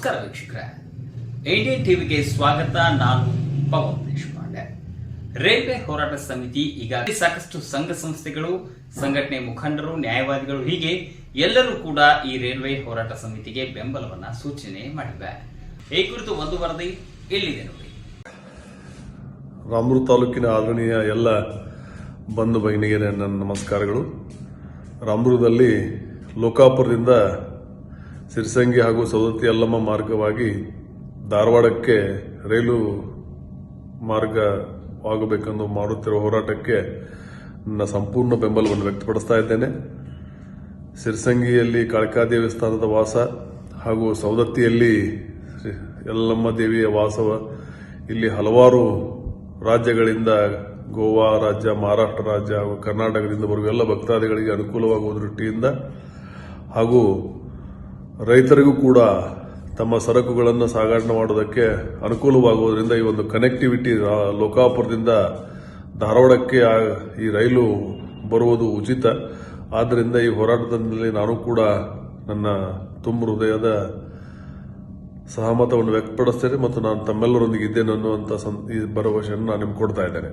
ನಮಸ್ಕಾರ ವೀಕ್ಷಕರೇ, ಇಂಡಿಯನ್ ಟಿವಿಗೆ ಸ್ವಾಗತ. ನಾನು ಪವನ್ ದೇಶಪಾಂಡೆ. ರೈಲ್ವೆ ಹೋರಾಟ ಸಮಿತಿ ಈಗಾಗಲೇ ಸಾಕಷ್ಟು ಸಂಘ ಸಂಸ್ಥೆಗಳು, ಸಂಘಟನೆ ಮುಖಂಡರು, ನ್ಯಾಯವಾದಿಗಳು ಹೀಗೆ ಎಲ್ಲರೂ ಕೂಡ ಈ ರೈಲ್ವೆ ಹೋರಾಟ ಸಮಿತಿಗೆ ಬೆಂಬಲವನ್ನ ಸೂಚನೆ ಮಾಡಿವೆ. ಈ ಕುರಿತು ಒಂದು ವರದಿ ಇಲ್ಲಿದೆ ನೋಡಿ. ರಾಮೂರು ತಾಲೂಕಿನ ಆದರಣೀಯ ಎಲ್ಲ ಬಂಧು ಭಗಿನಿಗೆ ನನ್ನ ನಮಸ್ಕಾರಗಳು. ರಾಮೂರದಲ್ಲಿ ಲೋಕಾಪುರದಿಂದ ಸಿರಸಂಗಿ ಹಾಗೂ ಸವದತ್ತಿ ಯಲ್ಲಮ್ಮ ಮಾರ್ಗವಾಗಿ ಧಾರವಾಡಕ್ಕೆ ರೈಲು ಮಾರ್ಗವಾಗಬೇಕೆಂದು ಮಾಡುತ್ತಿರುವ ಹೋರಾಟಕ್ಕೆ ನನ್ನ ಸಂಪೂರ್ಣ ಬೆಂಬಲವನ್ನು ವ್ಯಕ್ತಪಡಿಸ್ತಾ ಇದ್ದೇನೆ. ಸಿರಸಂಗಿಯಲ್ಲಿ ಕಾಳಿಕಾ ದೇವಸ್ಥಾನದ ವಾಸ ಹಾಗೂ ಸವದತ್ತಿಯಲ್ಲಿ ಯಲ್ಲಮ್ಮ ದೇವಿಯ ವಾಸವ, ಇಲ್ಲಿ ಹಲವಾರು ರಾಜ್ಯಗಳಿಂದ ಗೋವಾ ರಾಜ್ಯ, ಮಹಾರಾಷ್ಟ್ರ ರಾಜ್ಯ ಹಾಗೂ ಕರ್ನಾಟಕದಿಂದ ಬರುವ ಎಲ್ಲ ಭಕ್ತಾದಿಗಳಿಗೆ ಅನುಕೂಲವಾಗುವ ದೃಷ್ಟಿಯಿಂದ ಹಾಗೂ ರೈತರಿಗೂ ಕೂಡ ತಮ್ಮ ಸರಕುಗಳನ್ನು ಸಾಗಾಟನೆ ಮಾಡುವುದಕ್ಕೆ ಅನುಕೂಲವಾಗುವುದರಿಂದ ಈ ಒಂದು ಕನೆಕ್ಟಿವಿಟಿ ಲೋಕಾಪುರದಿಂದ ಧಾರವಾಡಕ್ಕೆ ಈ ರೈಲು ಬರುವುದು ಉಚಿತ. ಆದ್ದರಿಂದ ಈ ಹೋರಾಟದಲ್ಲಿ ನಾನು ಕೂಡ ನನ್ನ ತುಂಬ ಹೃದಯದ ಸಹಮತವನ್ನು ವ್ಯಕ್ತಪಡಿಸ್ತೇನೆ ಮತ್ತು ನಾನು ತಮ್ಮೆಲ್ಲರೊಂದಿಗೆ ಇದ್ದೇನೆ ಅನ್ನುವಂಥ ಈ ಭರವಸೆಯನ್ನು ನಾನು ನಿಮ್ಗೆ ಕೊಡ್ತಾ ಇದ್ದೇನೆ.